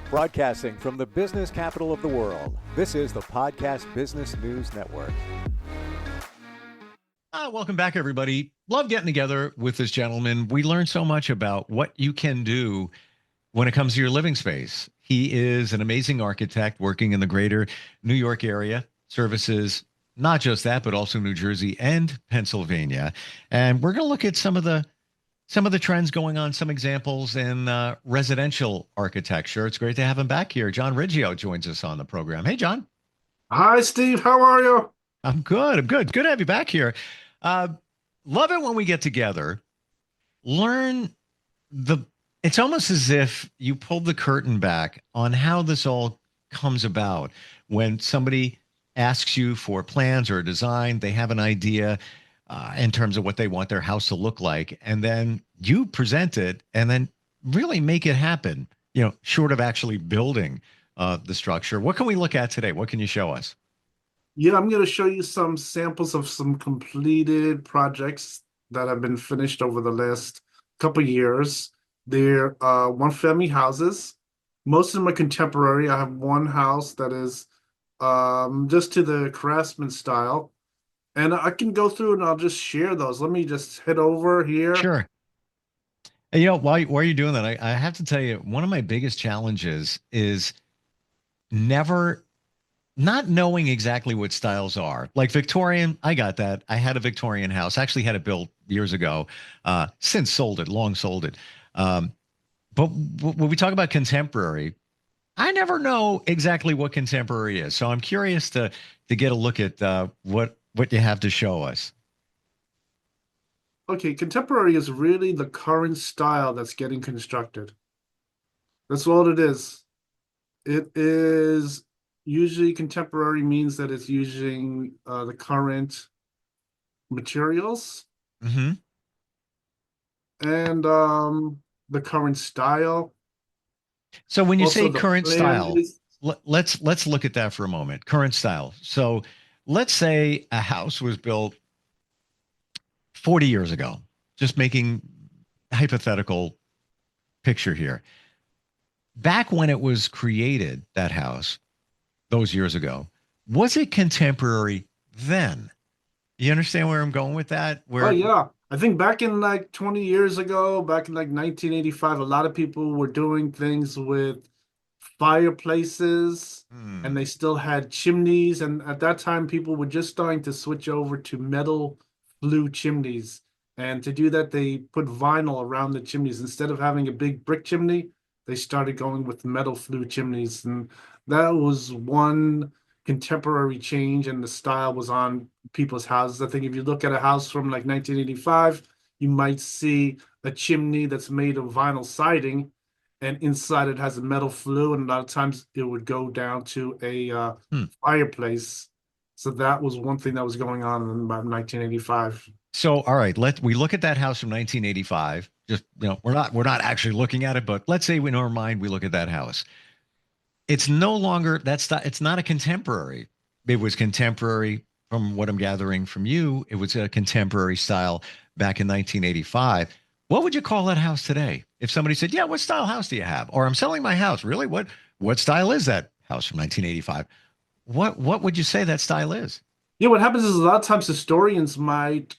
Broadcasting from the business capital of the world, this is the Podcast Business News Network. Welcome back, everybody. Love getting together with this gentleman. We learned so much about what you can do when it comes to your living space. He is an amazing architect working in the greater New York area, services not just that, but also New Jersey and Pennsylvania. And we're going to look at some of the trends going on, some examples in residential architecture. It's great to have him back here. John Riggio joins us on the program. Hey, John. Hi, Steve. How are you? I'm good. Good to have you back here. Love it when we get together. It's almost as if you pulled the curtain back on how this all comes about. When somebody asks you for plans or a design, they have an idea in terms of what they want their house to look like, and then you present it and then really make it happen, short of actually building the structure. What can we look at today? What can you show us? Yeah, I'm going to show you some samples of some completed projects that have been finished over the last couple of years. They're one-family houses. Most of them are contemporary. I have one house that is just to the craftsman style. And I can go through and I'll just share those. Let me just head over here. Sure. And, while you're doing that, I have to tell you, one of my biggest challenges is not knowing exactly what styles are. Like Victorian, I got that. I had a Victorian house. I actually had it built years ago. Since long sold it. But when we talk about contemporary, I never know exactly what contemporary is. So I'm curious to get a look at what you have to show us. Okay, contemporary is really the current style that's getting constructed. That's all it is. It is usually contemporary means that it's using the current materials and the current style. So when you Also, say the current plan style, let's look at that for a moment. Current style. So let's say a house was built 40 years ago, just making hypothetical picture here. Back when it was created, that house, those years ago, was it contemporary then? You understand where I'm going with that? Oh yeah. I think back in like 20 years ago, back in like 1985, a lot of people were doing things with fireplaces and they still had chimneys. And at that time, people were just starting to switch over to metal flue chimneys. And to do that, they put vinyl around the chimneys. Instead of having a big brick chimney, they started going with metal flue chimneys. And that was one contemporary change, and the style was on people's houses. I think if you look at a house from like 1985, you might see a chimney that's made of vinyl siding, and inside it has a metal flue, and a lot of times it would go down to a fireplace. So that was one thing that was going on in about 1985. So, all right, we look at that house from 1985. Just, we're not actually looking at it, but let's say in our mind we look at that house. It's no longer it's not a contemporary. It was contemporary from what I'm gathering from you. It was a contemporary style back in 1985. What would you call that house today? If somebody said, "Yeah, what style house do you have?" Or, "I'm selling my house." Really? What style is that house from 1985? What would you say that style is? Yeah, what happens is a lot of times historians might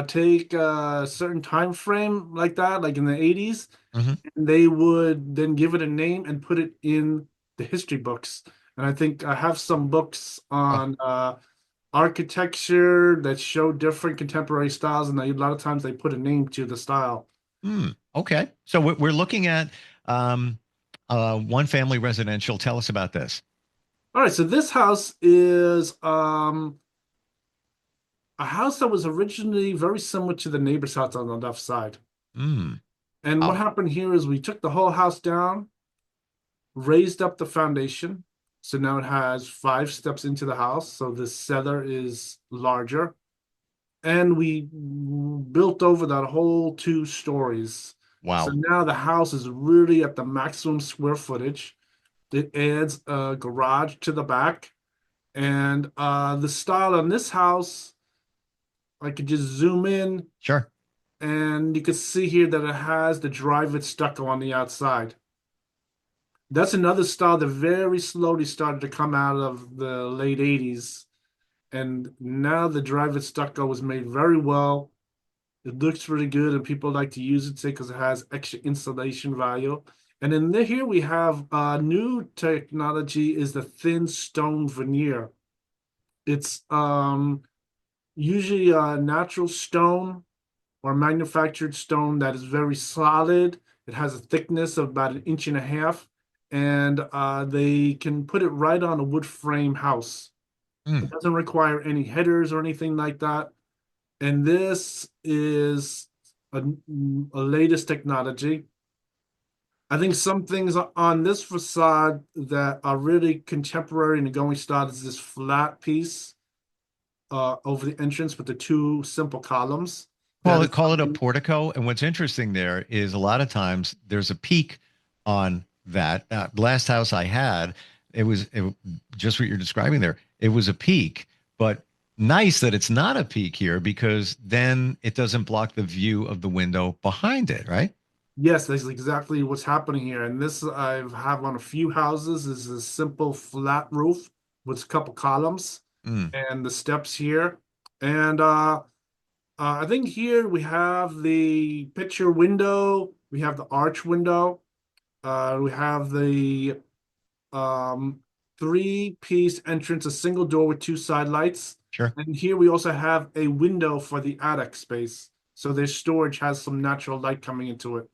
take a certain time frame like that, like in the 80s, and they would then give it a name and put it in the history books. And I think I have some books on architecture that show different contemporary styles, and a lot of times they put a name to the style. Okay. So we're looking at one family residential. Tell us about this. All right, so this house is a house that was originally very similar to the neighbor's house on the left side. And what happened here is we took the whole house down, raised up the foundation. So now it has 5 steps into the house. So the cellar is larger. And we built over that whole 2 stories. Wow. So now the house is really at the maximum square footage. It adds a garage to the back. And the style on this house, I could just zoom in. Sure. And you can see here that it has the drive-it stucco on the outside. That's another style that very slowly started to come out of the late 80s. And now the drive-it stucco was made very well. It looks really good, and people like to use it because it has extra insulation value. And then here we have new technology is the thin stone veneer. It's usually a natural stone or manufactured stone that is very solid. It has a thickness of about an inch and a half, and they can put it right on a wood frame house. It Mm. doesn't require any headers or anything like that. And this is a latest technology. I think some things on this facade that are really contemporary and going style is this flat piece over the entrance with the two simple columns. That is Call it a something. portico. And what's interesting there is a lot of times there's a peak on that. Last house I had, just what you're describing there. It was a peak, but nice that it's not a peak here because then it doesn't block the view of the window behind it, right? Yes, that's exactly what's happening here. And this I have on a few houses is a simple flat roof with a couple columns Mm, and the steps here. And I think here we have the picture window, we have the arch window, we have the um, three-piece entrance, a single door with two side lights. sure. And here we also have a window for the attic space. So their storage has some natural light coming into it.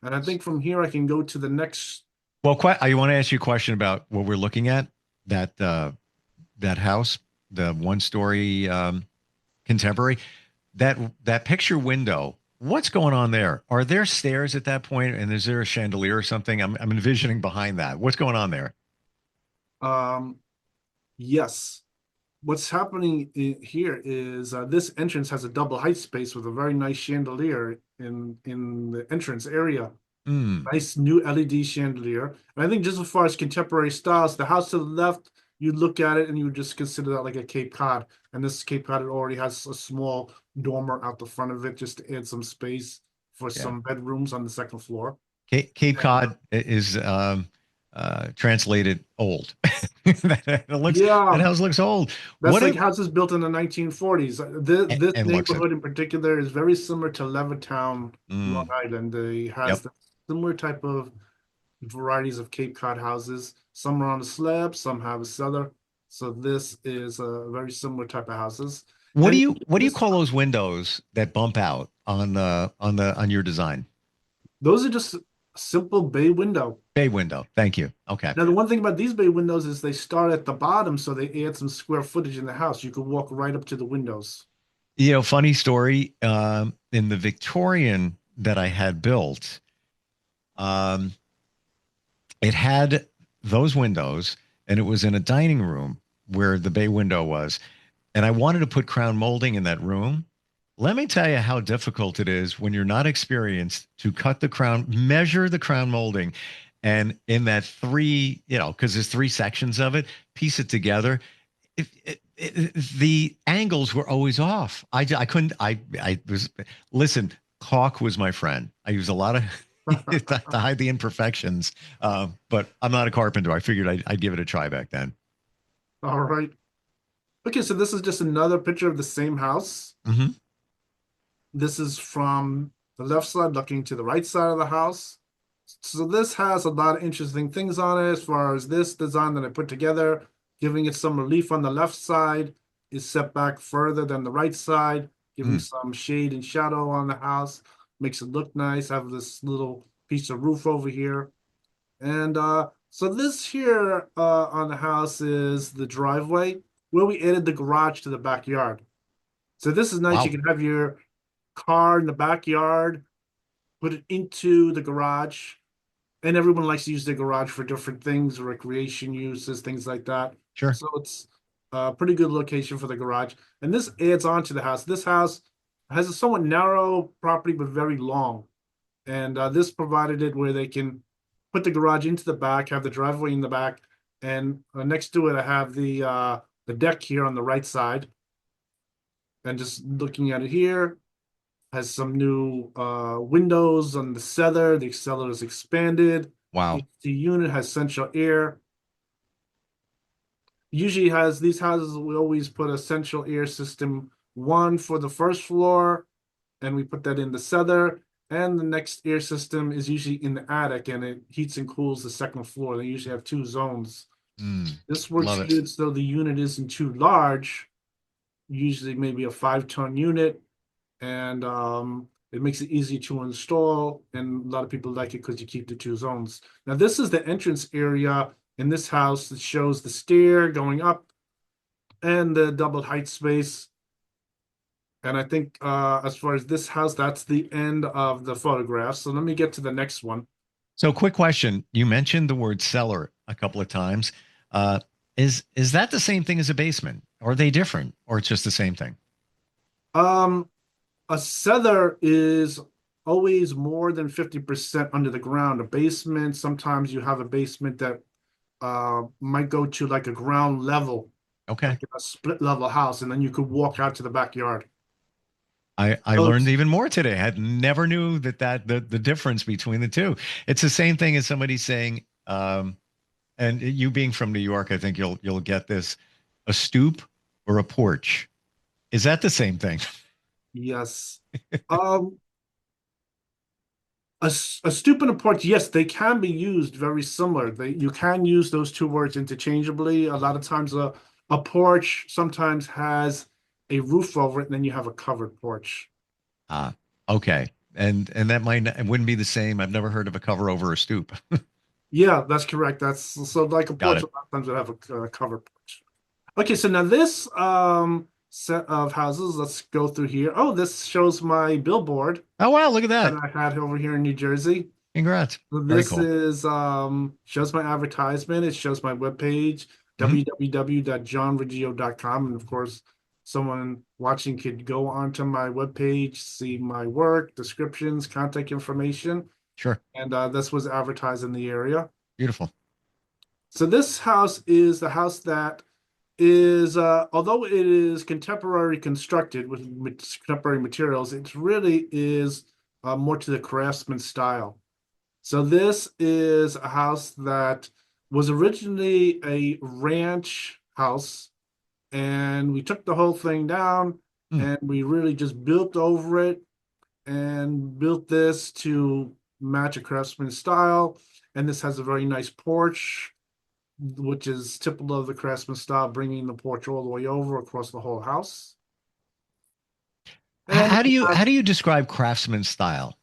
And I think from here I can go to the next. Well, I want to ask you a question about what we're looking at, that that house, the one-story contemporary. That picture window, what's going on there? Are there stairs at that point, and is there a chandelier or something? I'm envisioning behind that. What's going on there? Um, yes. What's happening here is this entrance has a double height space with a very nice chandelier in the entrance area. Mm, Nice new LED chandelier. And I think just as far as contemporary styles, the house to the left, you look at it and you would just consider that like a Cape Cod. And this Cape Cod, it already has a small dormer out the front of it just to add some space for yeah. some bedrooms on the second floor. Cape And Cod is translated old. That yeah, house looks old. that's What like if houses built in the 1940s. This and looks it? neighborhood in particular is very similar to Levittown, Long Mm, Island. It has yep. the similar type of varieties of Cape Cod houses. Some are on a slab, some have a cellar. So this is a very similar type of houses. And What do you this, call those windows that bump out on on your design? those are just a simple bay window. Bay window. Thank you. Okay. Now, the one thing about these bay windows is they start at the bottom, so they add some square footage in the house. You could walk right up to the windows. You know, funny story. In the Victorian that I had built, um, it had those windows, and it was in a dining room where the bay window was. And I wanted to put crown molding in that room. Let me tell you how difficult it is when you're not experienced to cut the crown, measure the crown molding, and in that three, because there's three sections of it, piece it together. The angles were always off. I couldn't. I was listen. Caulk was my friend. I used a lot of to hide the imperfections. But I'm not a carpenter. I figured I'd give it a try back then. All right. Okay, so this is just another picture of the same house. Hmm. This is from the left side looking to the right side of the house. So this has a lot of interesting things on it as far as this design that I put together, giving it some relief on the left side is set back further than the right side, giving Mm. some shade and shadow on the house, makes it look nice. I have this little piece of roof over here. And so this here on the house is the driveway where we added the garage to the backyard. So this is nice. You Wow. can have your car in the backyard, put it into the garage, and everyone likes to use their garage for different things, recreation uses, things like that. Sure. So it's a pretty good location for the garage. And this adds on to the house. This house has a somewhat narrow property, but very long. And this provided it where they can put the garage into the back, have the driveway in the back, and next to it, I have the deck here on the right side. And just looking at it here, has some new windows on the cellar. The cellar is expanded. Wow. Each unit has central air. Usually has these houses, we always put a central air system, one for the first floor, and we put that in the cellar. And the next air system is usually in the attic and it heats and cools the second floor. They usually have two zones. Mm, This works love it. good so the unit isn't too large, usually maybe a 5-ton unit, and it makes it easy to install. And a lot of people like it because you keep the two zones. Now, this is the entrance area in this house that shows the stair going up and the double height space. And I think as far as this house, that's the end of the photograph. So let me get to the next one. So, quick question. You mentioned the word cellar a couple of times. Uh, is that the same thing as a basement? Or are they different? Or it's just the same thing? Um, a cellar is always more than 50% under the ground. A basement, sometimes you have a basement that might go to like a ground level, Okay. like a split level house, and then you could walk out to the backyard. I So learned it's, even more today. I had never knew that the difference between the two. It's the same thing as somebody saying, and you being from New York, I think you'll get this, a stoop or a porch. Is that the same thing? yes. Um, a stoop and a porch, yes, they can be used very similar. You can use those two words interchangeably. A lot of times a porch sometimes has a roof over it, and then you have a covered porch. Ah, okay. And that might not, it wouldn't be the same. I've never heard of a cover over a stoop. Yeah, that's correct. That's so like a Got porch, a it. lot of times would have a covered porch. Okay, so now this set of houses, let's go through here. Oh, this shows my billboard Oh wow, look at that that. I had over here in New Jersey. Congrats. So Very this cool. is shows my advertisement. It shows my webpage, Mhm. www.johnriggio.com. And of course, someone watching could go onto my webpage, see my work, descriptions, contact information, Sure. and this was advertised in the area. Beautiful. So this house is the house that is although it is contemporary constructed with contemporary materials, it really is more to the craftsman style. So this is a house that was originally a ranch house, and we took the whole thing down Hmm. and we really just built over it and built this to match a craftsman style. And this has a very nice porch, which is typical of the craftsman style, bringing the porch all the way over across the whole house. And we have, How do you describe craftsman style?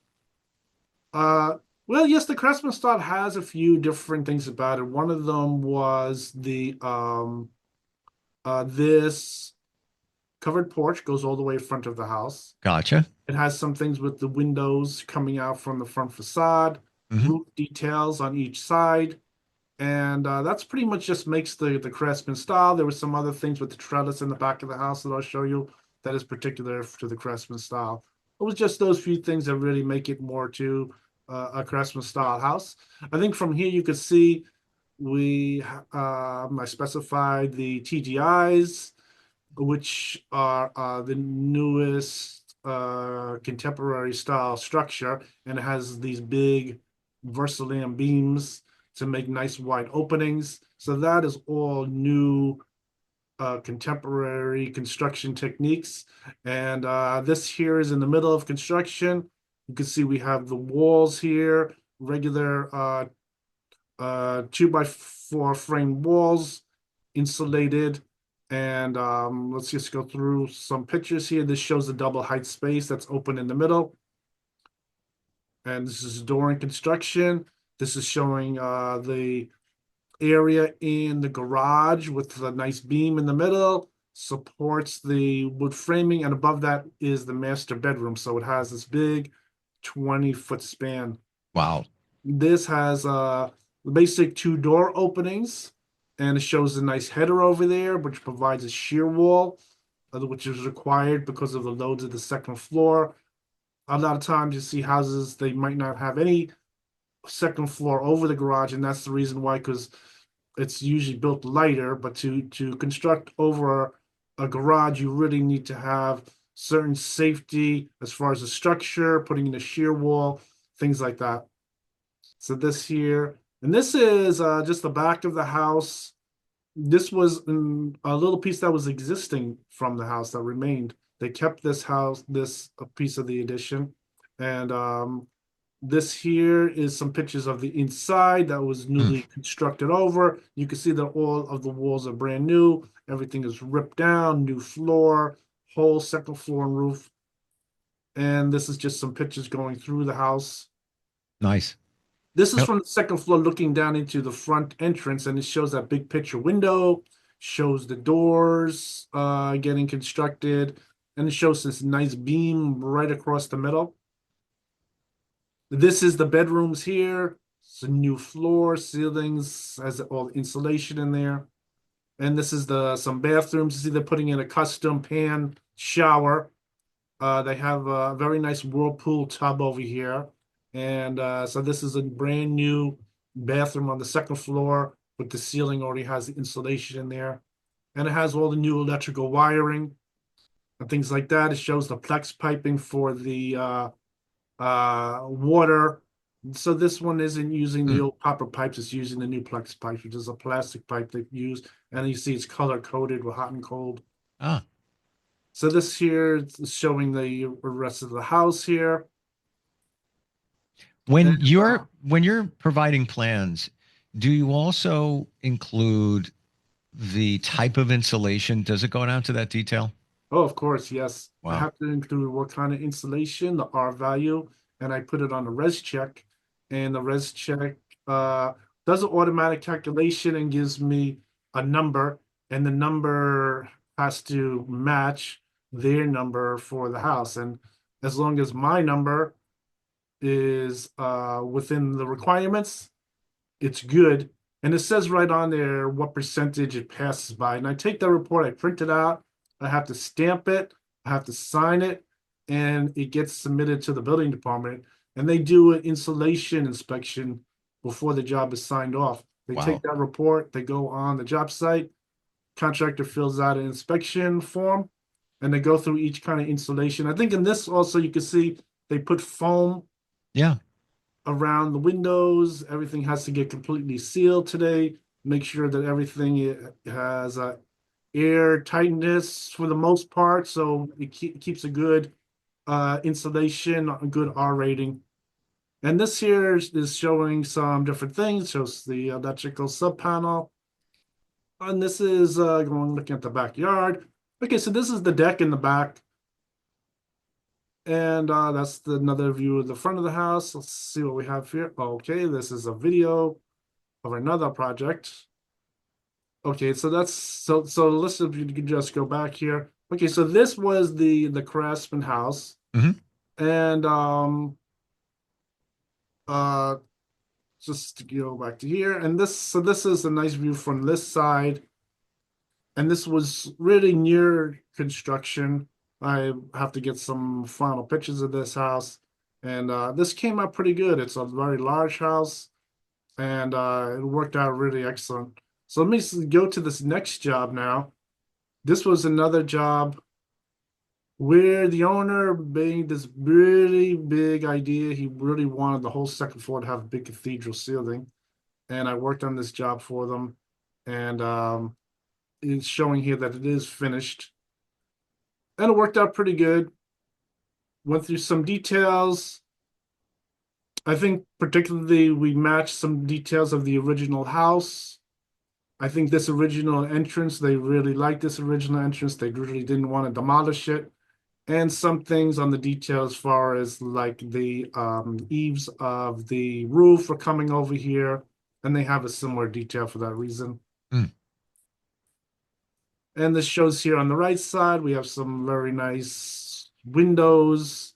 uh, well, yes, the craftsman style has a few different things about it. One of them was the this covered porch goes all the way in front of the house. Gotcha. It has some things with the windows coming out from the front facade, Hmm. roof details on each side, and that's pretty much just makes the craftsman style. There were some other things with the trellis in the back of the house that I'll show you that is particular to the craftsman style. It was just those few things that really make it more to a craftsman style house. I think from here you could see I specified the TGIs, which are the newest contemporary style structure, and it has these big Versailles beams to make nice wide openings. So that is all new contemporary construction techniques. And this here is in the middle of construction. You can see we have the walls here, regular 2x4 frame walls, insulated. And let's just go through some pictures here. This shows the double height space that's open in the middle. And this is during construction. This is showing the area in the garage with a nice beam in the middle, supports the wood framing, and above that is the master bedroom. So it has this big 20-foot span. Wow. This has the basic two door openings, and it shows a nice header over there, which provides a shear wall, which is required because of the loads of the second floor. A lot of times you see houses, they might not have any second floor over the garage, and that's the reason why, because it's usually built lighter. But to construct over a garage, you really need to have certain safety as far as the structure, putting in a shear wall, things like that. So this here And this is just the back of the house. This was a little piece that was existing from the house that remained. They kept this house, this a piece of the addition. And this here is some pictures of the inside that was Mm, newly constructed over. You can see that all of the walls are brand new. Everything is ripped down, new floor, whole second floor and roof. And this is just some pictures going through the house. nice. This is Yep. from the second floor looking down into the front entrance, and it shows that big picture window, shows the doors getting constructed, and it shows this nice beam right across the middle. This is the bedrooms here. It's a new floor, ceilings, has all insulation in there. And this is the some bathrooms. You see they're putting in a custom pan shower. They have a very nice whirlpool tub over here. And so this is a brand new bathroom on the second floor with the ceiling already has the insulation in there. And it has all the new electrical wiring and things like that. It shows the plex piping for the water. So this one isn't using the Mm, old copper pipes, it's using the new plex pipe, which is a plastic pipe they use. And you see it's color coded with hot and cold. ah. So this here is showing the rest of the house here. And, When you're providing plans, do you also include the type of insulation? Does it go down to that detail? oh, of course, yes. I Wow. have to include what kind of insulation, the R value, and I put it on the res check. And the res check uh, does an automatic calculation and gives me a number, and the number has to match their number for the house. And as long as my number is within the requirements, it's good. And it says right on there what percentage it passes by. And I take that report, I print it out, I have to stamp it, I have to sign it, and it gets submitted to the building department. And they do an insulation inspection before the job is signed off. They take Wow. that report, they go on the job site, contractor fills out an inspection form, and they go through each kind of insulation. I think in this also you can see they put foam Yeah. around the windows. Everything has to get completely sealed today. Make sure that everything has air tightness for the most part, so it keeps a good insulation, a good R rating. And this here is showing some different things. Shows the electrical sub panel, and this is going looking at the backyard. Okay, so this is the deck in the back. And that's another view of the front of the house. Let's see what we have here. Okay, this is a video of another project. Okay, so that's so let's if you could just go back here. Okay, so this was the Craftsman house. Hmm. And uh just to go back to here. And this is a nice view from this side. And this was really near construction. I have to get some final pictures of this house. And this came out pretty good. It's a very large house, and it worked out really excellent. So let me go to this next job now. This was another job where the owner made this really big idea. He really wanted the whole second floor to have a big cathedral ceiling. And I worked on this job for them. And it's showing here that it is finished. And it worked out pretty good. Went through some details. I think particularly we matched some details of the original house. I think this original entrance, they really liked this original entrance. They really didn't want to demolish it. And some things on the detail as far as like the eaves of the roof are coming over here. And they have a similar detail for that reason. Mm. And this shows here on the right side, we have some very nice windows.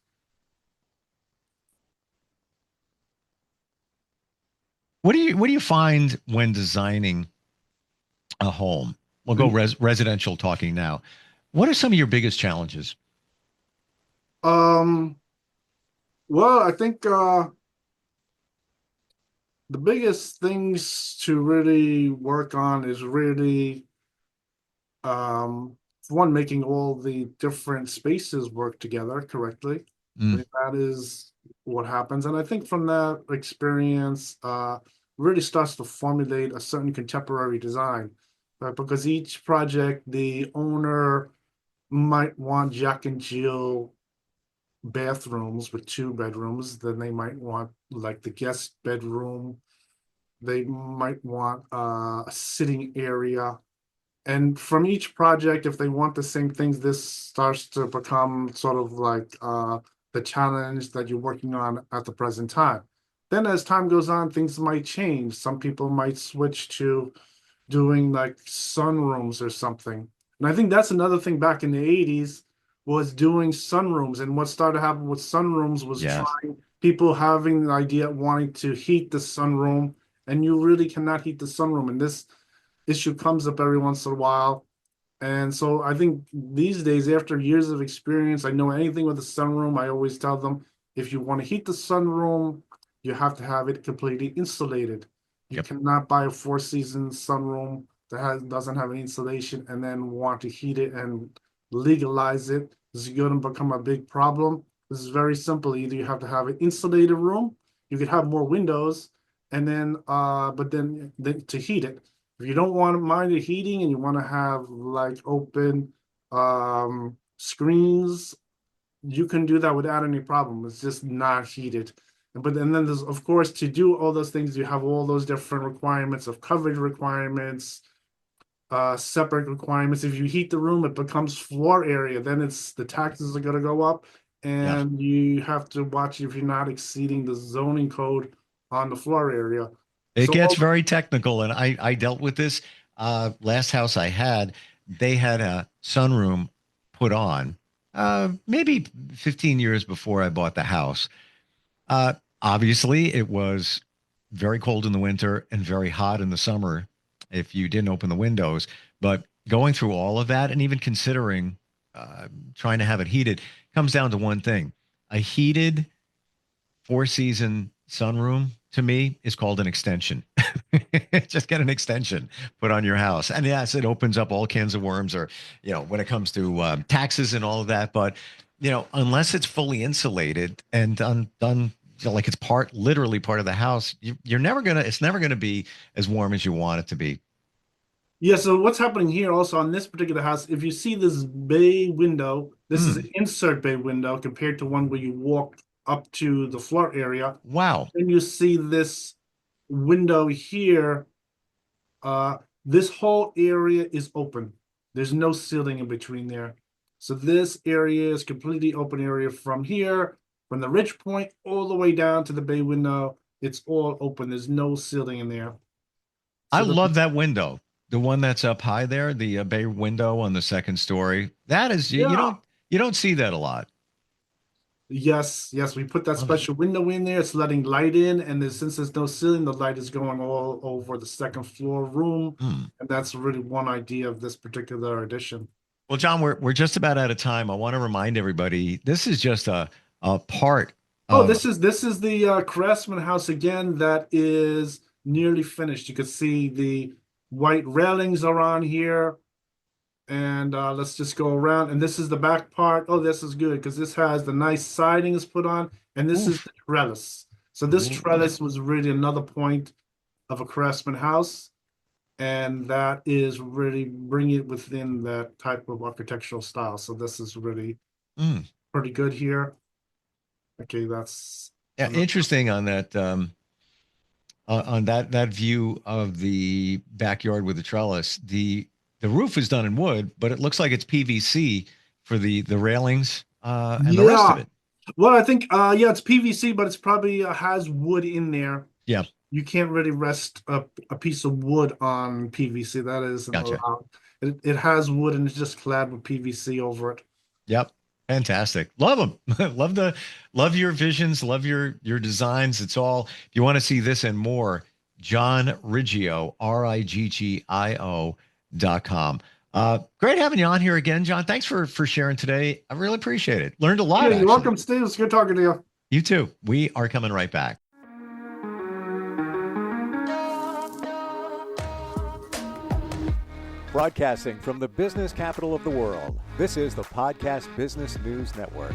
What do you find when designing a home? We'll go residential talking now. What are some of your biggest challenges? Um, well, I think the biggest things to really work on is really for one, making all the different spaces work together correctly. I Mm, think that is what happens. And I think from that experience, really starts to formulate a certain contemporary design, right? Because each project, the owner might want Jack and Jill bathrooms with 2 bedrooms. Then they might want like the guest bedroom. They might want a sitting area. And from each project, if they want the same things, this starts to become sort of like the challenge that you're working on at the present time. Then as time goes on, things might change. Some people might switch to doing like sunrooms or something. And I think that's another thing back in the 80s was doing sunrooms. And what started happening with sunrooms was Yes. trying people having the idea of wanting to heat the sunroom, and you really cannot heat the sunroom. And this issue comes up every once in a while. And so I think these days, after years of experience, I know anything with a sunroom, I always tell them if you want to heat the sunroom, you have to have it completely insulated. You Yep. cannot buy a four-season sunroom that doesn't have any insulation and then want to heat it and legalize it. This is going to become a big problem. This is very simple. Either you have to have an insulated room, you could have more windows, and then but then to heat it. If you don't want to mind the heating and you want to have like open screens, you can do that without any problem. It's just not heated. But and then there's, of course, to do all those things, you have all those different requirements of coverage requirements, separate requirements. If you heat the room, it becomes floor area. Then it's the taxes are going to go up, Yeah. and you have to watch if you're not exceeding the zoning code on the floor area. It So gets all very technical, and I dealt with this. Last house I had, they had a sunroom put on maybe 15 years before I bought the house. Obviously, it was very cold in the winter and very hot in the summer if you didn't open the windows. But going through all of that and even considering trying to have it heated comes down to one thing. A heated four-season sunroom to me is called an extension. Just get an extension put on your house. And yes, it opens up all kinds of worms or, when it comes to taxes and all of that. But, unless it's fully insulated and done like it's literally part of the house, it's never going to be as warm as you want it to be. Yeah, so what's happening here also on this particular house, if you see this bay window, this is an insert bay window compared to one where you walk up to the floor area. Wow. Then you see this window here. This whole area is open. There's no ceiling in between there. So this area is completely open area from here, from the ridge point all the way down to the bay window. It's all open. There's no ceiling in there. I love that window. The one that's up high there, the bay window on the second story. That is, you don't see that a lot. Yes, we put that special window in there. It's letting light in, and since there's no ceiling, the light is going all over the second floor room, and that's really one idea of this particular addition. Well, John, we're just about out of time. I want to remind everybody this is just a part. This is the Craftsman house again. That is nearly finished. You can see the white railings are on here. And let's just go around. And this is the back part. Oh, this is good because this has the nice siding is put on. And this is the trellis. So this trellis was really another point of a Craftsman house. And that is really bringing it within that type of architectural style. So this is really pretty good here. Okay, that's interesting on that. On that view of the backyard with the trellis, the roof is done in wood, but it looks like it's PVC for the railings and the rest of it. Well, I think it's PVC, but it's probably has wood in there. Yeah, you can't really rest a piece of wood on PVC. That is allowed. It has wood and it's just clad with PVC over it. Yep. Fantastic. Love them. love your visions. Love your designs. It's all, if you want to see this and more, John Riggio, RIGGIO.com. Great having you on here again, John. Thanks for sharing today. I really appreciate it. Learned a lot. You're welcome, Steve. It's good talking to you. You too. We are coming right back. Broadcasting from the business capital of the world, this is the Podcast Business News Network.